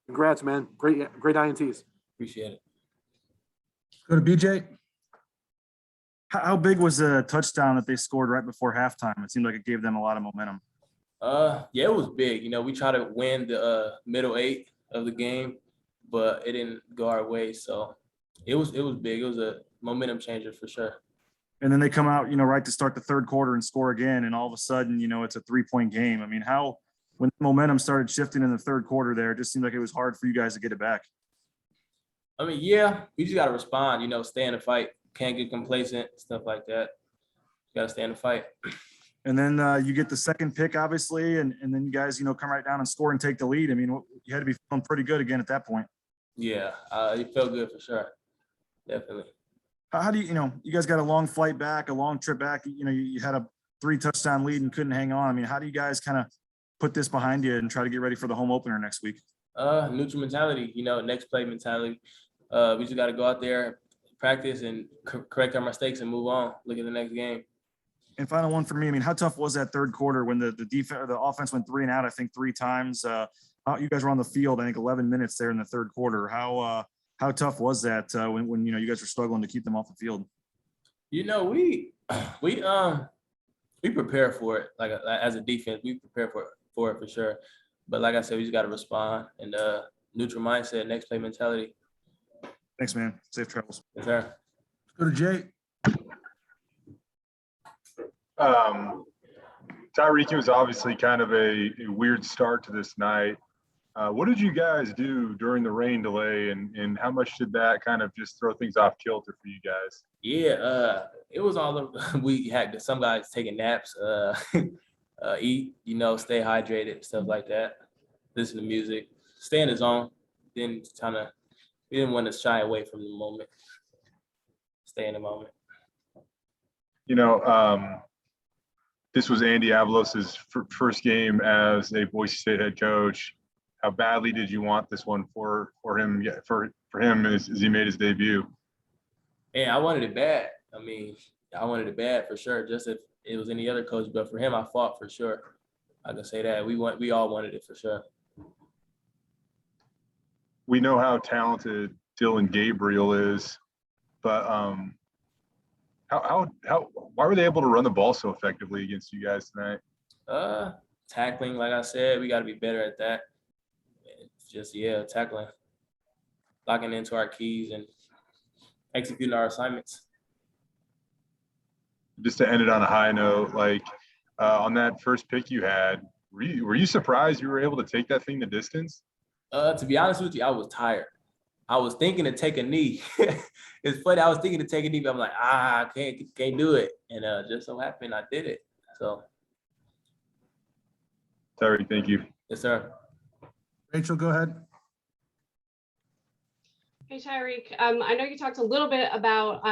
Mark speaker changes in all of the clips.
Speaker 1: Congrats, man. Great INTs.
Speaker 2: Appreciate it.
Speaker 3: Go to BJ. How big was the touchdown that they scored right before halftime? It seemed like it gave them a lot of momentum.
Speaker 2: Yeah, it was big. We tried to win the middle 8 of the game, but it didn't go our way. So it was big. It was a momentum changer for sure.
Speaker 3: And then they come out, right to start the third quarter and score again. And all of a sudden, it's a 3-point game. I mean, when the momentum started shifting in the third quarter there, it just seemed like it was hard for you guys to get it back.
Speaker 2: I mean, yeah, we just got to respond, stay in the fight. Can't get complacent, stuff like that. Got to stay in the fight.
Speaker 3: And then you get the second pick, obviously, and then you guys, come right down and score and take the lead. I mean, you had to be feeling pretty good again at that point.
Speaker 2: Yeah, it felt good for sure. Definitely.
Speaker 3: How do you guys got a long flight back, a long trip back. You had a 3-touchdown lead and couldn't hang on. I mean, how do you guys kind of put this behind you and try to get ready for the home opener next week?
Speaker 2: Neutral mentality, next play mentality. We just got to go out there, practice, and correct our mistakes and move on. Look at the next game.
Speaker 3: And final one for me. I mean, how tough was that third quarter when the defense or the offense went 3 and out? I think 3 times. You guys were on the field, I think 11 minutes there in the third quarter. How tough was that when you guys were struggling to keep them off the field?
Speaker 2: We prepare for it. Like as a defense, we prepare for it for sure. But like I said, we just got to respond and neutral mindset, next play mentality.
Speaker 3: Thanks, man. Safe travels.
Speaker 2: Yes, sir.
Speaker 3: Go to Jay.
Speaker 4: Tyreek, it was obviously kind of a weird start to this night. What did you guys do during the rain delay, and how much did that kind of just throw things off kilter for you guys?
Speaker 2: Yeah, it was all we had some guys taking naps, eat, stay hydrated, stuff like that. Listen to music, stay in the zone. We didn't want to shy away from the moment. Stay in the moment.
Speaker 4: This was Andy Avalos' first game as a Boise State head coach. How badly did you want this one for him? For him as he made his debut.
Speaker 2: Yeah, I wanted it bad. I mean, I wanted it bad for sure. Just if it was any other coach, but for him, I fought for sure. I can say that we all wanted it for sure.
Speaker 4: We know how talented Dylan Gabriel is, but why were they able to run the ball so effectively against you guys tonight?
Speaker 2: Tackling, like I said, we got to be better at that. Just tackling, locking into our keys and executing our assignments.
Speaker 4: Just to end it on a high note, on that first pick you had, were you surprised you were able to take that thing the distance?
Speaker 2: To be honest with you, I was tired. I was thinking to take a knee. It's funny. I was thinking to take a knee, but I'm like, I can't do it. And just so happened I did it. So.
Speaker 4: Terry, thank you.
Speaker 2: Yes, sir.
Speaker 3: Rachel, go ahead.
Speaker 5: Hey, Tyreek. I know you talked a little bit about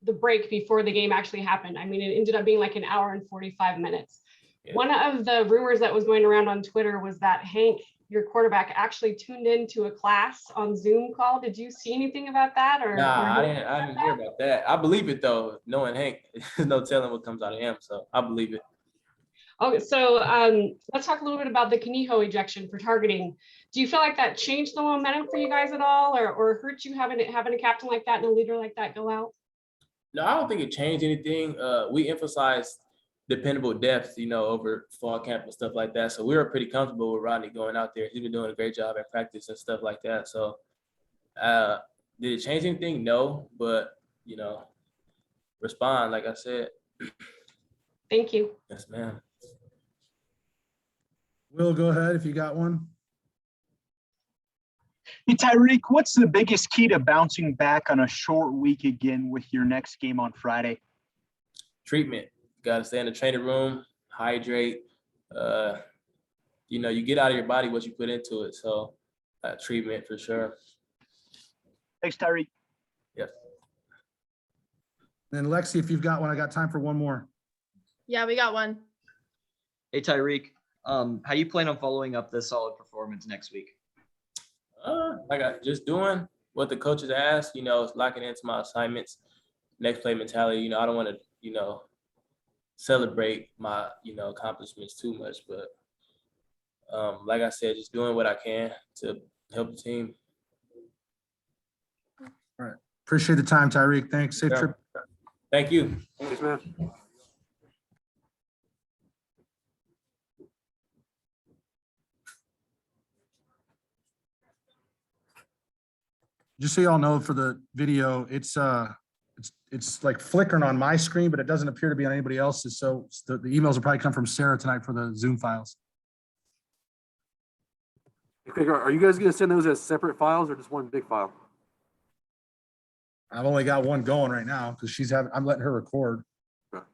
Speaker 5: the break before the game actually happened. I mean, it ended up being like an hour and 45 minutes. Yeah. One of the rumors that was going around on Twitter was that Hank, your quarterback, actually tuned into a class on Zoom call. Did you see anything about that?
Speaker 2: Nah, I didn't hear about that. I believe it though. Knowing Hank, there's no telling what comes out of him. So I believe it.
Speaker 5: Okay, so let's talk a little bit about the Kaniho ejection for targeting. Do you feel like that changed the momentum for you guys at all, or hurt you having a captain like that and a leader like that go out?
Speaker 2: No, I don't think it changed anything. We emphasized dependable depth, over fall camp and stuff like that. So we were pretty comfortable with Rodney going out there. He's been doing a great job at practice and stuff like that. So did it change anything? No, but, respond, like I said.
Speaker 5: Thank you.
Speaker 2: Yes, ma'am.
Speaker 3: Will, go ahead if you got one.
Speaker 6: Hey, Tyreek, what's the biggest key to bouncing back on a short week again with your next game on Friday?
Speaker 2: Treatment. Got to stay in the training room, hydrate. You get out of your body what you put into it. So treatment for sure.
Speaker 6: Thanks, Tyreek.
Speaker 2: Yes.
Speaker 3: Then Lexi, if you've got one, I got time for one more.
Speaker 7: Yeah, we got one.
Speaker 8: Hey, Tyreek, how you plan on following up this solid performance next week?
Speaker 2: Just doing what the coaches ask, locking into my assignments, next play mentality. I don't want to, celebrate my, accomplishments too much, but like I said, just doing what I can to help the team.
Speaker 9: Appreciate the time, Tyreek. Thanks. Safe
Speaker 2: Yeah.
Speaker 9: trip.
Speaker 2: Thank you.
Speaker 1: Thanks, man.
Speaker 9: Just so y'all know, for the video, it's like flickering on my screen, but it doesn't appear to be on anybody else's. So the emails will probably come from Sarah tonight for the Zoom files.
Speaker 1: Okay, are you guys gonna send those as separate files or just one big file?
Speaker 9: I've only got one going right now because I'm letting her record.
Speaker 1: Okay.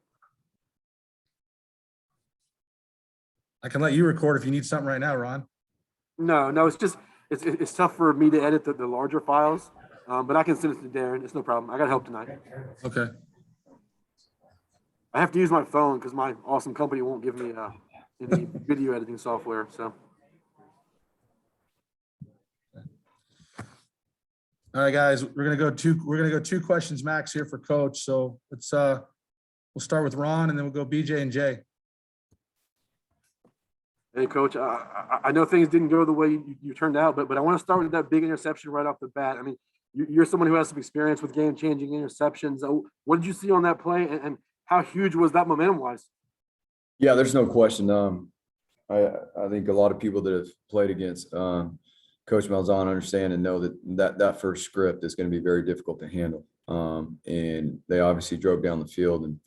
Speaker 9: I can let you record if you need something right now, Ron.
Speaker 1: No, it's just, it's tough for me to edit the larger files, but I can send it to Darren. It's no problem. I got help tonight.
Speaker 9: Okay.
Speaker 1: I have to use my phone because my awesome company won't give me any video editing software, so.
Speaker 9: All right, guys, we're gonna go two questions max here for coach. So let's we'll start with Ron and then we'll go BJ and Jay.
Speaker 1: Hey, Coach, I know things didn't go the way you turned out, but I want to start with that big interception right off the bat. I mean, you're someone who has some experience with game-changing interceptions. What did you see on that play, and how huge was that momentum-wise?
Speaker 10: Yeah, there's no question. I think a lot of people that have played against Coach Malzahn understand and know that first script is going to be very difficult to handle. And they obviously drove down the field, and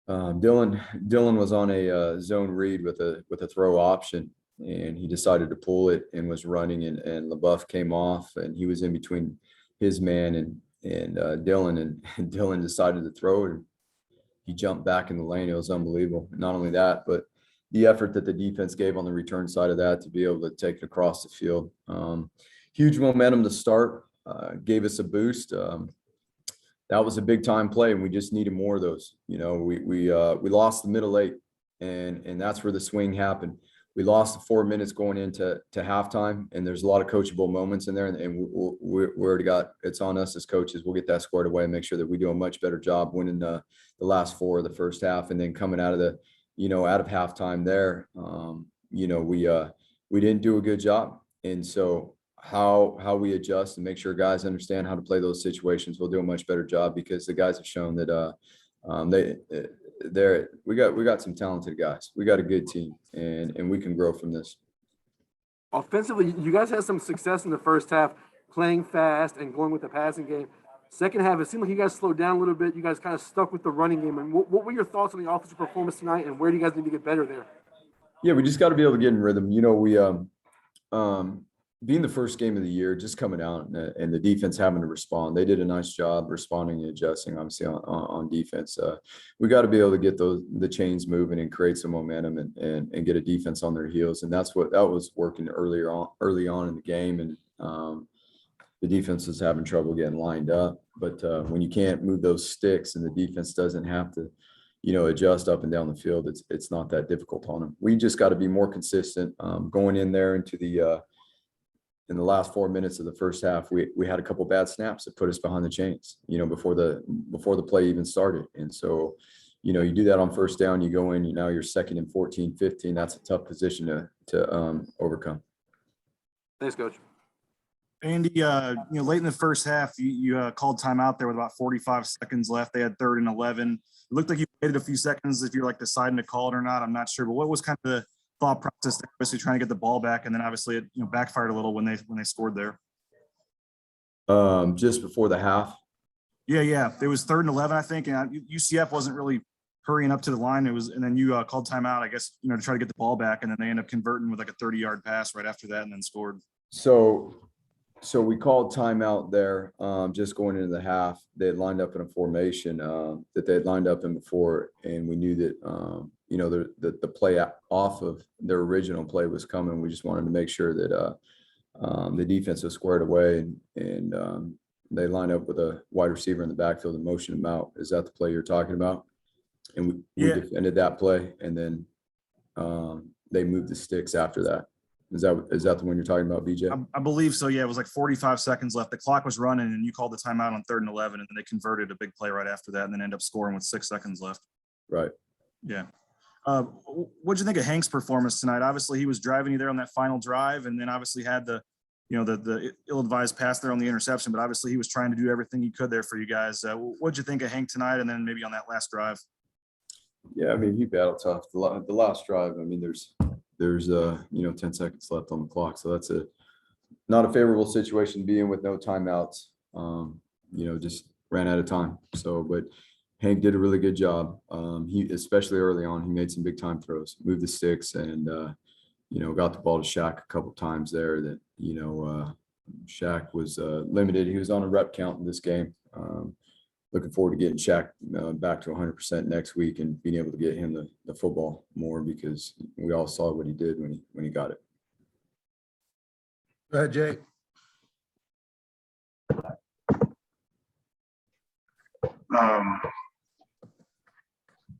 Speaker 10: Dylan was on a zone read with a throw option, and he decided to pull it and was running, and LaBeouf came off, and he was in between his man and Dylan, and Dylan decided to throw it. He jumped back in the lane. It was unbelievable. Not only that, but the effort that the defense gave on the return side of that to be able to take it across the field. Huge momentum to start, gave us a boost. That was a big time play, and we just needed more of those. You know, we lost the middle eight, and that's where the swing happened. We lost the 4 minutes going into halftime, and there's a lot of coachable moments in there, and we already got, it's on us as coaches. We'll get that squared away and make sure that we do a much better job winning the last four of the first half, and then coming out of halftime there, we didn't do a good job. And so how we adjust and make sure guys understand how to play those situations, we'll do a much better job, because the guys have shown that we got some talented guys. We got a good team, and we can grow from this.
Speaker 1: Offensively, you guys had some success in the first half, playing fast and going with the passing game. Second half, it seemed like you guys slowed down a little bit. You guys kind of stuck with the running game. And what were your thoughts on the offensive performance tonight, and where do you guys need to get better there?
Speaker 10: Yeah, we just got to be able to get in rhythm. You know, we being the first game of the year, just coming out and the defense having to respond. They did a nice job responding and adjusting, obviously, on defense. We got to be able to get the chains moving and create some momentum and get a defense on their heels. And that was working early on in the game. And the defense is having trouble getting lined up. But when you can't move those sticks and the defense doesn't have to, adjust up and down the field, it's not that difficult on them. We just got to be more consistent going in there into in the last 4 minutes of the first half. We had a couple bad snaps that put us behind the chains, before the play even started. And so, you do that on first down, you go in, now you're second and 14, 15. That's a tough position to overcome.
Speaker 1: Thanks, Coach.
Speaker 3: Andy, late in the first half, you called timeout there with about 45 seconds left. They had 3rd and 11. It looked like you waited a few seconds if you're like deciding to call it or not. I'm not sure, but what was kind of the thought process there, obviously trying to get the ball back, and then obviously it backfired a little when they scored there?
Speaker 10: Just before the half.
Speaker 3: Yeah. It was 3rd and 11, I think, and UCF wasn't really hurrying up to the line. And then you called timeout, I guess, to try to get the ball back, and then they end up converting with like a 30-yard pass right after that, and then scored.
Speaker 10: So we called timeout there, just going into the half. They had lined up in a formation that they had lined up in before, and we knew that the play off of their original play was coming. We just wanted to make sure that the defense was squared away, and they lined up with a wide receiver in the backfield and motioned him out. Is that the play you're talking about? And we defended that play, and then they moved the sticks after that. Is that the one you're talking about, BJ?
Speaker 3: I believe so. Yeah, it was like 45 seconds left. The clock was running, and you called the timeout on 3rd and 11, and then they converted a big play right after that, and then end up scoring with 6 seconds left.
Speaker 10: Right.
Speaker 3: Yeah. What'd you think of Hank's performance tonight? Obviously, he was driving you there on that final drive, and then obviously had the the ill-advised pass there on the interception, but obviously he was trying to do everything he could there for you guys. What'd you think of Hank tonight? And then maybe on that last drive?
Speaker 10: Yeah, I mean, he battled tough. The last drive, I mean, there's 10 seconds left on the clock. So that's not a favorable situation to be in with no timeouts. Just ran out of time. So, but Hank did a really good job. He, especially early on, he made some big time throws, moved the sticks, and got the ball to Shaq a couple times there that, Shaq was limited. He was on a rep count in this game. Looking forward to getting Shaq back to 100% next week and being able to get him the football more, because we all saw what he did when he got it.
Speaker 9: Go ahead, Jay.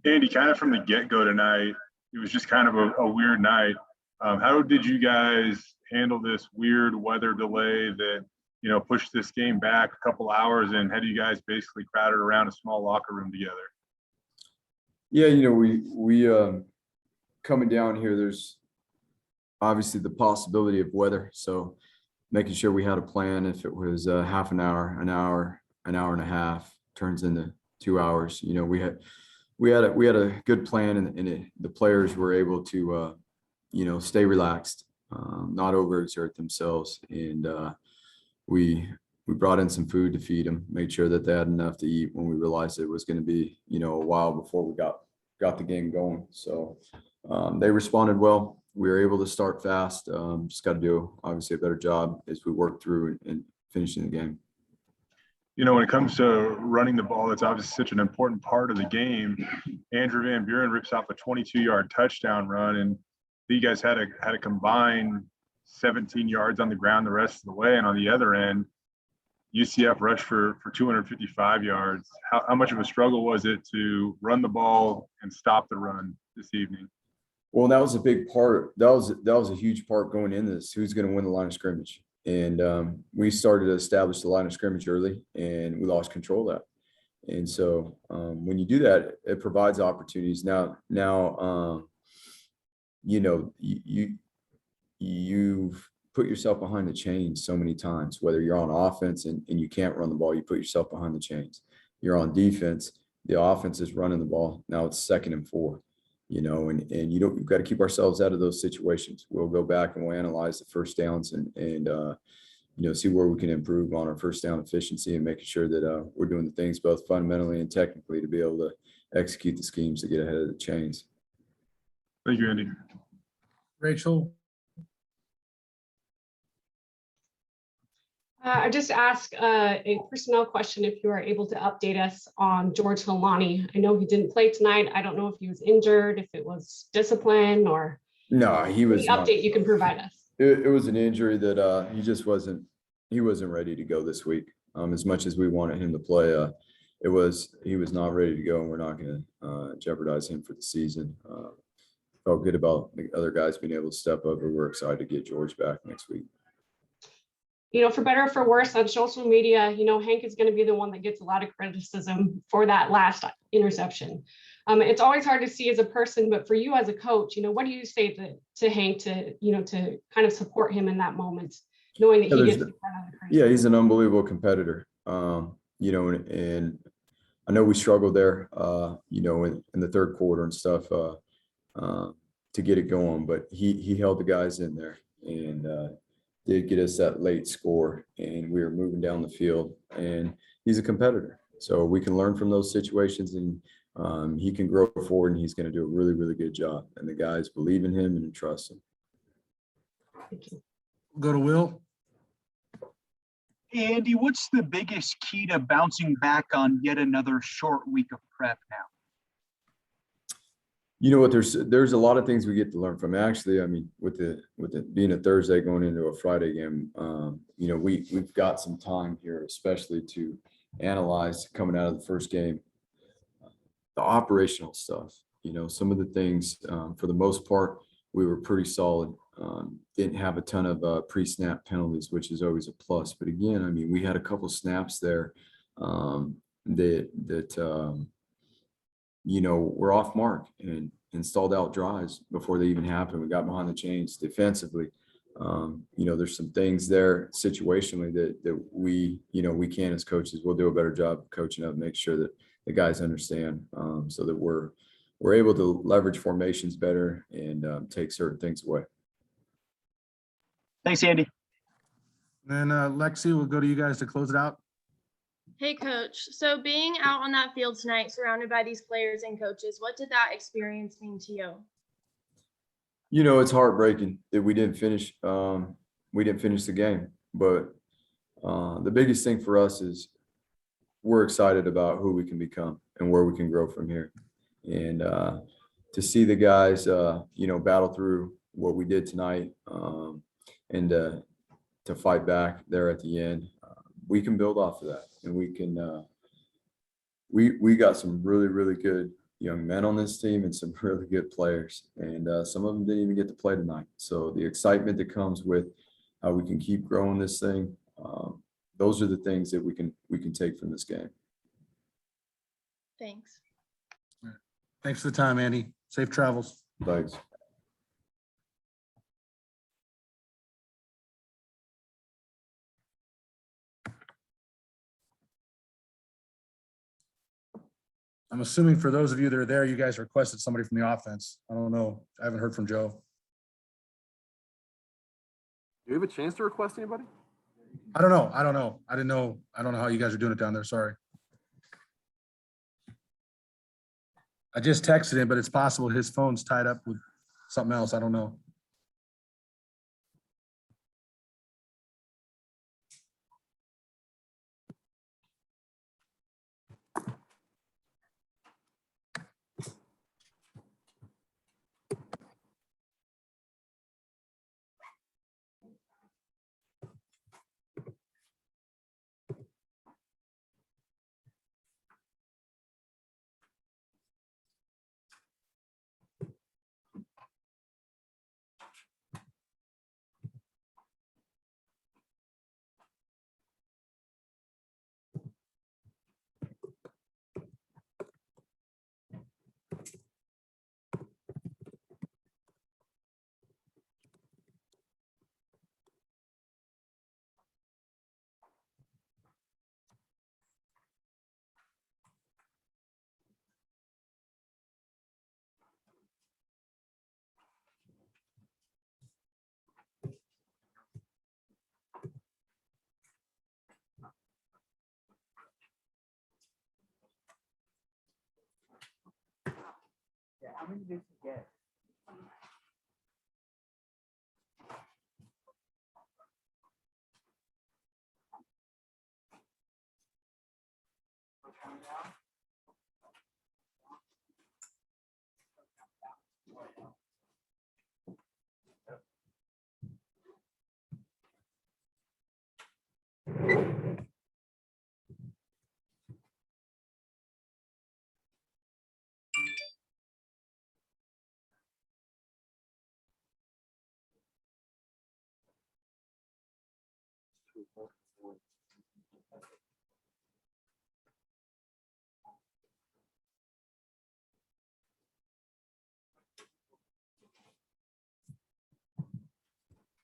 Speaker 4: Andy, kind of from the get-go tonight, it was just kind of a weird night. How did you guys handle this weird weather delay that, pushed this game back a couple hours, and had you guys basically crowded around a small locker room together?
Speaker 10: Yeah, we coming down here, there's obviously the possibility of weather. So making sure we had a plan. If it was half an hour, an hour and a half turns into 2 hours, we had a good plan, and the players were able to, stay relaxed, not overexert themselves. And we brought in some food to feed them, made sure that they had enough to eat when we realized it was going to be, a while before we got the game going. So they responded well. We were able to start fast. Just got to do obviously a better job as we work through and finishing the game.
Speaker 4: When it comes to running the ball, it's obviously such an important part of the game. Andrew Van Buren rips off a 22-yard touchdown run, and you guys had a combined 17 yards on the ground the rest of the way. And on the other end, UCF rushed for 255 yards. How much of a struggle was it to run the ball and stop the run this evening?
Speaker 10: Well, that was a big part. That was a huge part going into this. Who's going to win the line of scrimmage? And we started to establish the line of scrimmage early, and we lost control of that. And so when you do that, it provides opportunities. Now, you've put yourself behind the chains so many times, whether you're on offense and you can't run the ball, you put yourself behind the chains. You're on defense, the offense is running the ball. Now it's 2nd and 4, and we've got to keep ourselves out of those situations. We'll go back and we'll analyze the first downs and see where we can improve on our first down efficiency, and making sure that we're doing the things both fundamentally and technically to be able to execute the schemes to get ahead of the chains.
Speaker 4: Thank you, Andy.
Speaker 9: Rachel.
Speaker 5: I just ask a personnel question, if you are able to update us on George Hilani. I know he didn't play tonight. I don't know if he was injured, if it was discipline, or
Speaker 10: No, he was
Speaker 5: any update you can provide us.
Speaker 10: It was an injury that he just wasn't ready to go this week. As much as we wanted him to play, he was not ready to go, and we're not going to jeopardize him for the season. Felt good about the other guys being able to step up, and we're excited to get George back next week.
Speaker 5: For better or for worse, on social media, Hank is going to be the one that gets a lot of criticism for that last interception. It's always hard to see as a person, but for you as a coach, what do you say to Hank to kind of support him in that moment, knowing that he gets in front of the criticism?
Speaker 10: Yeah, he's an unbelievable competitor. And I know we struggled there, in the third quarter and stuff to get it going, but he held the guys in there and did get us that late score, and we were moving down the field, and he's a competitor. So we can learn from those situations, and he can grow forward, and he's going to do a really, really good job. And the guys believe in him and trust him.
Speaker 9: Go to Will.
Speaker 6: Hey, Andy, what's the biggest key to bouncing back on yet another short week of prep now?
Speaker 10: You know what? There's a lot of things we get to learn from. Actually, I mean, with it being a Thursday going into a Friday game, we've got some time here, especially to analyze coming out of the first game, the operational stuff. Some of the things, for the most part, we were pretty solid. Didn't have a ton of pre-snap penalties, which is always a plus. But again, I mean, we had a couple snaps there that we're off mark and installed out drives before they even happened. We got behind the chains defensively. there's some things there situationally that we can as coaches, we'll do a better job of coaching up, make sure that the guys understand, so that we're able to leverage formations better and take certain things away.
Speaker 6: Thanks, Andy.
Speaker 9: Then Lexi, we'll go to you guys to close it out.
Speaker 7: Hey, coach. So being out on that field tonight, surrounded by these players and coaches, what did that experience mean to you?
Speaker 10: It's heartbreaking that we didn't finish the game, but the biggest thing for us is we're excited about who we can become and where we can grow from here. And to see the guys, battle through what we did tonight, and to fight back there at the end, we can build off of that, and we can. We got some really, really good young men on this team and some really good players, and some of them didn't even get to play tonight. So the excitement that comes with how we can keep growing this thing, those are the things that we can take from this game.
Speaker 7: Thanks.
Speaker 9: Thanks for the time, Andy. Safe travels.
Speaker 10: Thanks.
Speaker 9: I'm assuming for those of you that are there, you guys requested somebody from the offense. I don't know. I haven't heard from Joe.
Speaker 1: Do you have a chance to request anybody?
Speaker 9: I don't know. I don't know how you guys are doing it down there. Sorry. I just texted him, but it's possible his phone's tied up with something else. I don't know.
Speaker 11: How many did you get?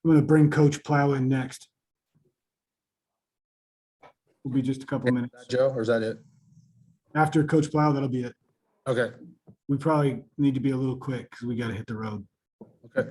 Speaker 12: I'm going to bring Coach Plow in next. Will be just a couple of minutes.
Speaker 9: Joe, or is that it?
Speaker 12: After Coach Plow, that'll be it.
Speaker 9: Okay.
Speaker 12: We probably need to be a little quick because we got to hit the road.
Speaker 9: Okay.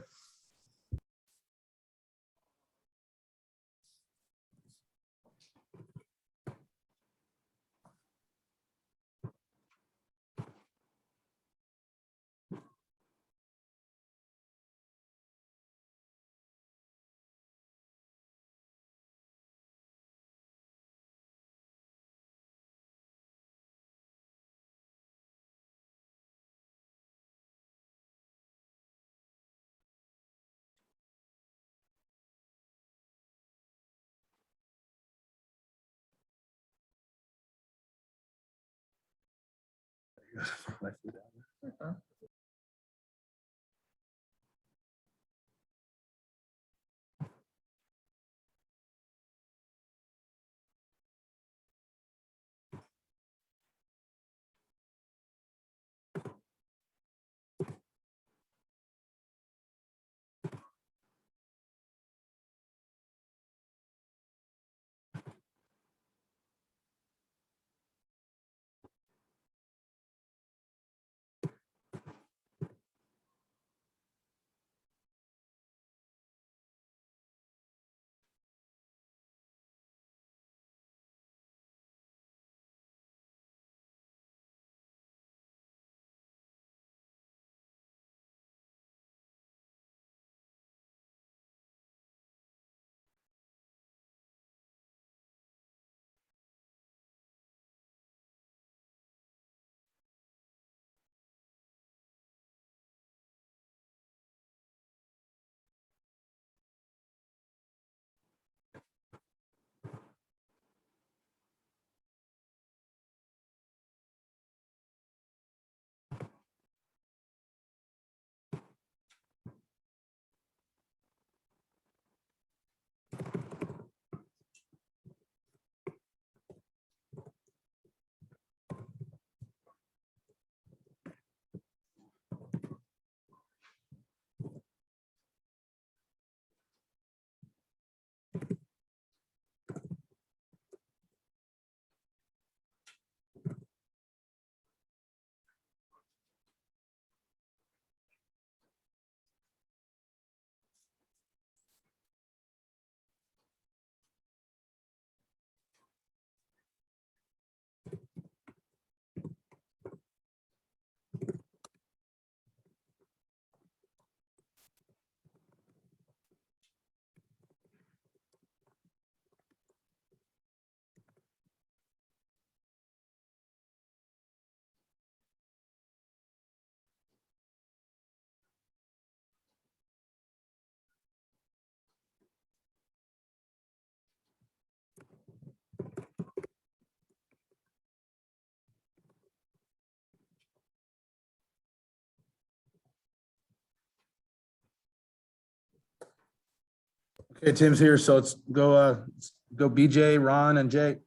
Speaker 9: Okay, Tim's here, so let's go BJ, Ron, and Jay.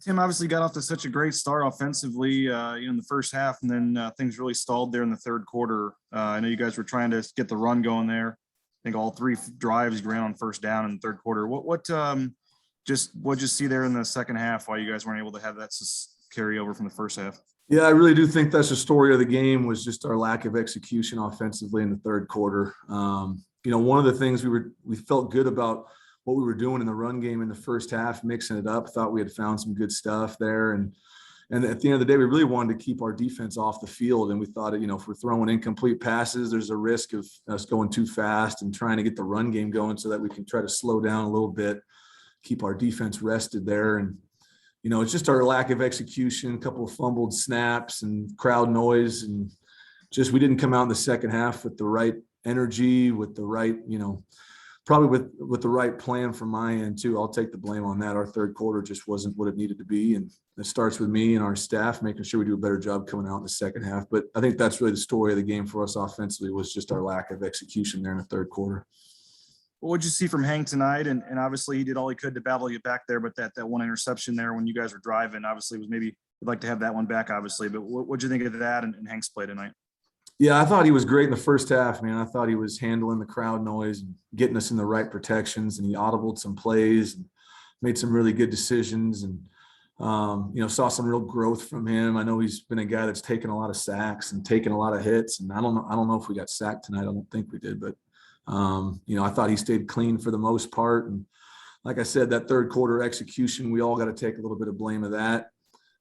Speaker 3: Tim obviously got off to such a great start offensively, in the first half, and then things really stalled there in the third quarter. I know you guys were trying to get the run going there. I think all three drives you ran on first down in the third quarter. What'd you see there in the second half why you guys weren't able to have that carry over from the first half?
Speaker 11: Yeah, I really do think that's the story of the game, was just our lack of execution offensively in the third quarter. One of the things we felt good about what we were doing in the run game in the first half, mixing it up, thought we had found some good stuff there. And at the end of the day, we really wanted to keep our defense off the field. And we thought, if we're throwing incomplete passes, there's a risk of us going too fast and trying to get the run game going so that we can try to slow down a little bit, keep our defense rested there. And, it's just our lack of execution, a couple of fumbled snaps and crowd noise. And just, we didn't come out in the second half with the right energy, with the right, probably with the right plan from my end too. I'll take the blame on that. Our third quarter just wasn't what it needed to be. And it starts with me and our staff making sure we do a better job coming out in the second half. But I think that's really the story of the game for us offensively, was just our lack of execution there in the third quarter.
Speaker 3: What did you see from Hank tonight? And obviously he did all he could to battle you back there, but that one interception there when you guys were driving, obviously was maybe you'd like to have that one back, obviously. But what'd you think of that and Hank's play tonight?
Speaker 11: Yeah, I thought he was great in the first half, man. I thought he was handling the crowd noise and getting us in the right protections, and he audibled some plays and made some really good decisions, and saw some real growth from him. I know he's been a guy that's taken a lot of sacks and taken a lot of hits, and I don't know if we got sacked tonight. I don't think we did, but I thought he stayed clean for the most part. And like I said, that third quarter execution, we all got to take a little bit of blame of that.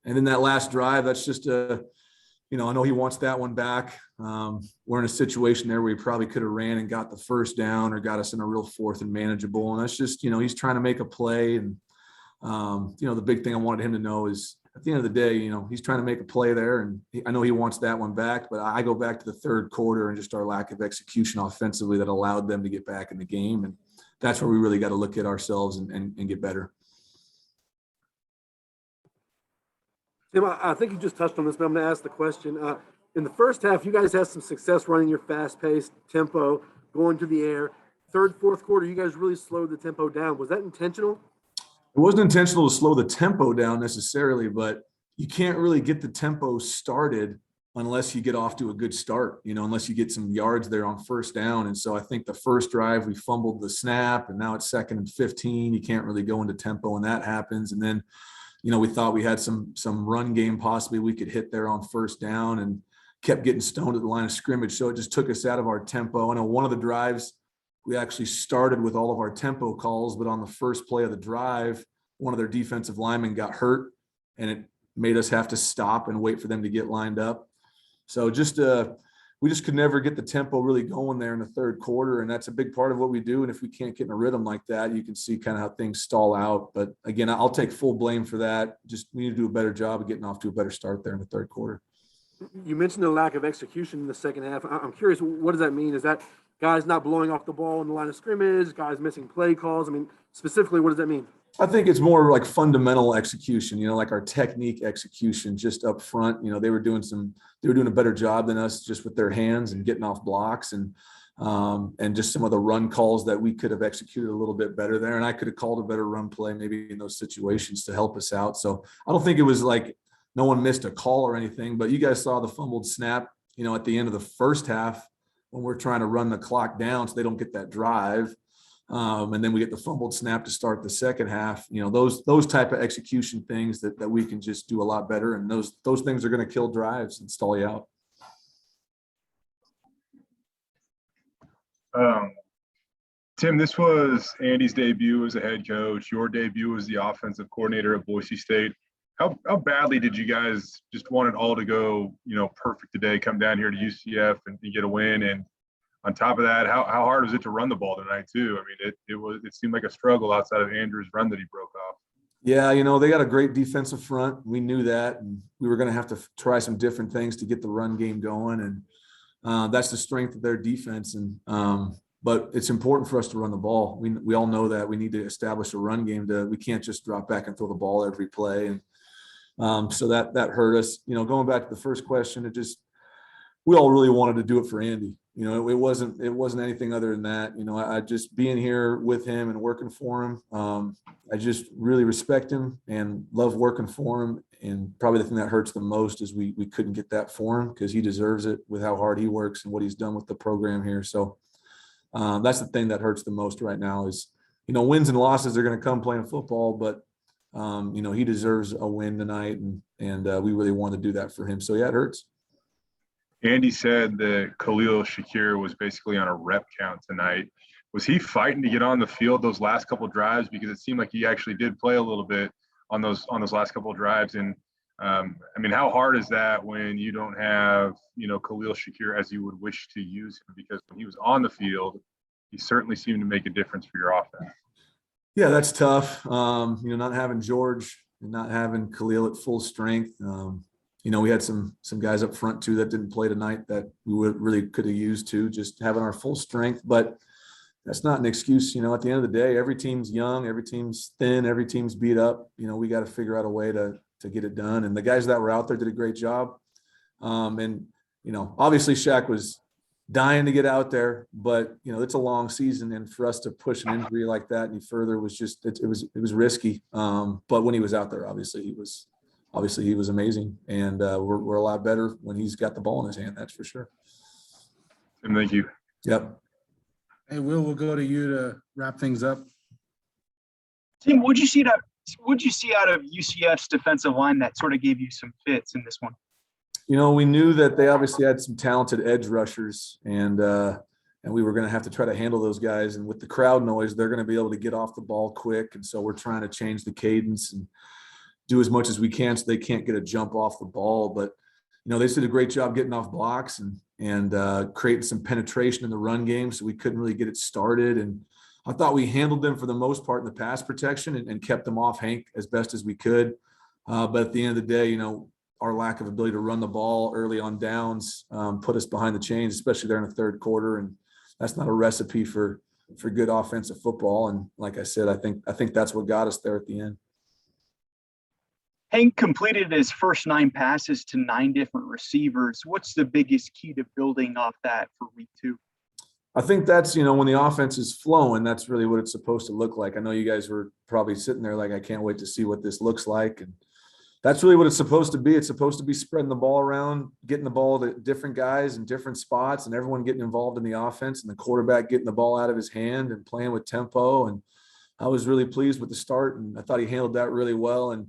Speaker 11: And then that last drive, that's just I know he wants that one back. We're in a situation there where he probably could have ran and got the first down or got us in a real fourth and manageable. And that's just, he's trying to make a play. And, the big thing I wanted him to know is at the end of the day, he's trying to make a play there. And I know he wants that one back, but I go back to the third quarter and just our lack of execution offensively that allowed them to get back in the game. And that's where we really got to look at ourselves and get better.
Speaker 1: Tim, I think you just touched on this, but I'm going to ask the question. In the first half, you guys had some success running your fast-paced tempo, going to the air. Third, fourth quarter, you guys really slowed the tempo down. Was that intentional?
Speaker 11: It wasn't intentional to slow the tempo down necessarily, but you can't really get the tempo started unless you get off to a good start, unless you get some yards there on first down. And so I think the first drive, we fumbled the snap, and now it's 2nd and 15. You can't really go into tempo when that happens. And then we thought we had some run game possibly we could hit there on first down, and kept getting stoned at the line of scrimmage. So it just took us out of our tempo. I know one of the drives, we actually started with all of our tempo calls, but on the first play of the drive, one of their defensive linemen got hurt, and it made us have to stop and wait for them to get lined up. So we just could never get the tempo really going there in the third quarter. And that's a big part of what we do. And if we can't get in a rhythm like that, you can see kind of how things stall out. But again, I'll take full blame for that. Just we need to do a better job of getting off to a better start there in the third quarter.
Speaker 1: You mentioned the lack of execution in the second half. I'm curious, what does that mean? Is that guys not blowing off the ball in the line of scrimmage, guys missing play calls? I mean, specifically, what does that mean?
Speaker 11: I think it's more like fundamental execution, like our technique execution just up front. They were doing a better job than us just with their hands and getting off blocks, and just some of the run calls that we could have executed a little bit better there. And I could have called a better run play maybe in those situations to help us out. So I don't think it was like no one missed a call or anything, but you guys saw the fumbled snap, at the end of the first half when we're trying to run the clock down so they don't get that drive. And then we get the fumbled snap to start the second half. Those type of execution things that we can just do a lot better. And those things are going to kill drives and stall you out.
Speaker 4: Tim, this was Andy's debut as a head coach. Your debut as the offensive coordinator at Boise State. How badly did you guys just want it all to go, perfect today, come down here to UCF and get a win? And on top of that, how hard was it to run the ball tonight too? I mean, it seemed like a struggle outside of Andrew's run that he broke off.
Speaker 11: Yeah, they got a great defensive front. We knew that, and we were going to have to try some different things to get the run game going, and that's the strength of their defense. And but it's important for us to run the ball. We all know that we need to establish a run game. We can't just drop back and throw the ball every play, and so that hurt us. Going back to the first question, we all really wanted to do it for Andy. you know, it wasn't anything other than that. You know, I just being here with him and working for him. I just really respect him and love working for him. And probably the thing that hurts the most is we couldn't get that for him, because he deserves it with how hard he works and what he's done with the program here. So that's the thing that hurts the most right now is, you know, wins and losses are going to come playing football, but you know, he deserves a win tonight, and we really want to do that for him. So yeah, it hurts.
Speaker 4: Andy said that Khalil Shakir was basically on a rep count tonight. Was he fighting to get on the field those last couple of drives? Because it seemed like he actually did play a little bit on those last couple of drives. And I mean, how hard is that when you don't have, you know, Khalil Shakir as you would wish to use him? Because when he was on the field, he certainly seemed to make a difference for your offense.
Speaker 11: Yeah, that's tough. You know, not having George and not having Khalil at full strength. You know, we had some guys up front too that didn't play tonight that we really could have used to just having our full strength, but that's not an excuse. You know, at the end of the day, every team's young, every team's thin, every team's beat up. You know, we got to figure out a way to get it done. And the guys that were out there did a great job. And, you know, obviously Shaq was dying to get out there, but you know, it's a long season, and for us to push an injury like that any further was just, it was risky. But when he was out there, obviously he was amazing, and we're a lot better when he's got the ball in his hand. That's for sure.
Speaker 4: And thank you.
Speaker 11: Yep.
Speaker 9: Hey, Will, we'll go to you to wrap things up.
Speaker 6: Tim, what'd you see out of UCF's defensive line that sort of gave you some fits in this one?
Speaker 11: You know, we knew that they obviously had some talented edge rushers, and we were going to have to try to handle those guys. And with the crowd noise, they're going to be able to get off the ball quick. And so we're trying to change the cadence and do as much as we can so they can't get a jump off the ball. But, you know, they did a great job getting off blocks and creating some penetration in the run game, so we couldn't really get it started. And I thought we handled them for the most part in the pass protection and kept them off Hank as best as we could. But at the end of the day, you know, our lack of ability to run the ball early on downs put us behind the chains, especially there in the third quarter. And that's not a recipe for good offensive football. And like I said, I think that's what got us there at the end.
Speaker 6: Hank completed his first 9 passes to 9 different receivers. What's the biggest key to building off that for week 2?
Speaker 11: I think that's, you know, when the offense is flowing, that's really what it's supposed to look like. I know you guys were probably sitting there like, I can't wait to see what this looks like. And that's really what it's supposed to be. It's supposed to be spreading the ball around, getting the ball to different guys in different spots, and everyone getting involved in the offense, and the quarterback getting the ball out of his hand and playing with tempo. And I was really pleased with the start, and I thought he handled that really well.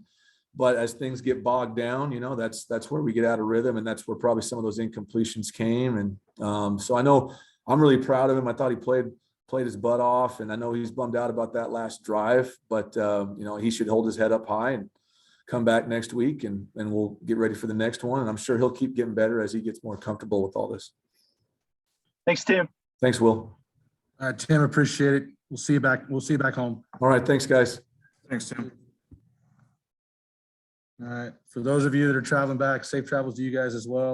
Speaker 11: But as things get bogged down, you know, that's where we get out of rhythm, and that's where probably some of those incompletions came. And so I know I'm really proud of him. I thought he played his butt off, and I know he's bummed out about that last drive, but you know, he should hold his head up high and come back next week, and we'll get ready for the next one. And I'm sure he'll keep getting better as he gets more comfortable with all this.
Speaker 6: Thanks, Tim.
Speaker 11: Thanks, Will.
Speaker 9: All right, Tim, appreciate it. We'll see you back home.
Speaker 11: All right. Thanks, guys.
Speaker 3: Thanks, Tim.
Speaker 9: All right. For those of you that are traveling back, safe travels to you guys as well.